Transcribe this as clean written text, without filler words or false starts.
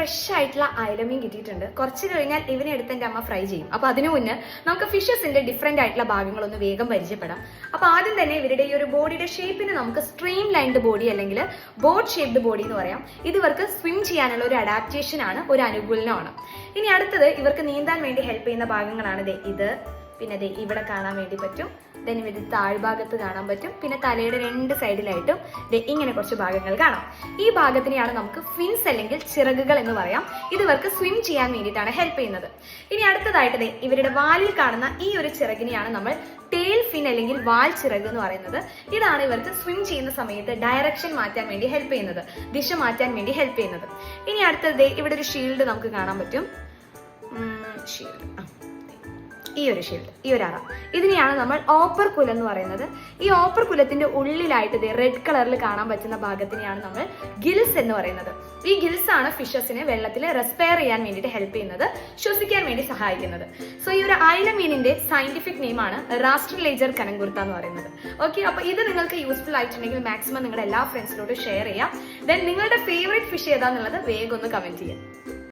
Fresh ആയിട്ടുള്ള അയലമീൻ കിട്ടിയിട്ടുണ്ട്. കുറച്ച് കഴിഞ്ഞാൽ ഇവനെ എടുത്ത് എൻ്റെ അമ്മ ഫ്രൈ ചെയ്യും. അപ്പോൾ അതിനു മുന്നേ നമുക്ക് ഫിഷസിന്റെ ഡിഫറെന്റ് ആയിട്ടുള്ള ഭാഗങ്ങളൊന്ന് വേഗം പരിചയപ്പെടാം. അപ്പോൾ ആദ്യം തന്നെ ഇവരുടെ ഈ ഒരു ബോഡിയുടെ ഷേപ്പിന് നമുക്ക് സ്ട്രീം ലൈൻഡ് ബോഡി അല്ലെങ്കിൽ ബോട്ട് ഷേപ്ഡ് ബോഡി എന്ന് പറയാം. ഇത് ഇവർക്ക് സ്വിം ചെയ്യാനുള്ള ഒരു അഡാപ്റ്റേഷൻ ആണ്, ഒരു അനുകൂലനമാണ്. ഇനി അടുത്തത് ഇവർക്ക് നീന്താൻ വേണ്ടി ഹെൽപ്പ് ചെയ്യുന്ന ഭാഗങ്ങളാണ് ഇത്. പിന്നെ ഇവിടെ കാണാൻ വേണ്ടി പറ്റും. ഇത് താഴ്ഭാഗത്ത് കാണാൻ പറ്റും. പിന്നെ തലയുടെ രണ്ട് സൈഡിലായിട്ടും ഇങ്ങനെ കുറച്ച് ഭാഗങ്ങൾ കാണാം. ഈ ഭാഗത്തിനെയാണ് നമുക്ക് ഫിൻസ് അല്ലെങ്കിൽ ചിറകുകൾ എന്ന് പറയാം. ഇത് ഇവർക്ക് സ്വിം ചെയ്യാൻ വേണ്ടിയിട്ടാണ് ഹെൽപ്പ് ചെയ്യുന്നത്. ഇനി അടുത്തതായിട്ട് ഇവരുടെ വാലിൽ കാണുന്ന ഈ ഒരു ചിറകിനെയാണ് നമ്മൾ ടെയിൽ ഫിൻ അല്ലെങ്കിൽ വാൽ ചിറക് എന്ന് പറയുന്നത്. ഇതാണ് ഇവർക്ക് സ്വിം ചെയ്യുന്ന സമയത്ത് ഡയറക്ഷൻ മാറ്റാൻ വേണ്ടി ഹെൽപ്പ് ചെയ്യുന്നത്, ദിശ മാറ്റാൻ വേണ്ടി ഹെൽപ്പ് ചെയ്യുന്നത്. ഇനി അടുത്തത് ഇവിടെ ഒരു ഷീൽഡ് നമുക്ക് കാണാൻ പറ്റും. ഈ ഒരു ഷീൽഡ്, ഈ ഒരു അറ, ഇതിനെയാണ് നമ്മൾ ഓപ്പർകുലം എന്ന് പറയുന്നത്. ഈ ഓപ്പർകുലത്തിന്റെ ഉള്ളിലായിട്ട് റെഡ് കളറിൽ കാണാൻ പറ്റുന്ന ഭാഗത്തിനെയാണ് നമ്മൾ ഗിൽസ് എന്ന് പറയുന്നത്. ഈ ഗിൽസ് ആണ് ഫിഷസിനെ വെള്ളത്തിൽ റെസ്പയർ ചെയ്യാൻ വേണ്ടിയിട്ട് ഹെൽപ്പ് ചെയ്യുന്നത്, ശ്വസിക്കാൻ വേണ്ടി സഹായിക്കുന്നത്. സോ ഈ ഒരു അയല മീനിന്റെ സയന്റിഫിക് നെയിം ആണ് റാസ്ട്രലേജർ കനങ്കുർത്ത എന്ന് പറയുന്നത്. ഓക്കെ, അപ്പൊ ഇത് നിങ്ങൾക്ക് യൂസ്ഫുൾ ആയിട്ടുണ്ടെങ്കിൽ മാക്സിമം നിങ്ങളുടെ എല്ലാ ഫ്രണ്ട്സിലോട്ട് ഷെയർ ചെയ്യാം. ദെൻ നിങ്ങളുടെ ഫേവറേറ്റ് ഫിഷ് ഏതാന്നുള്ളത് വേഗം ഒന്ന് കമന്റ് ചെയ്യാം.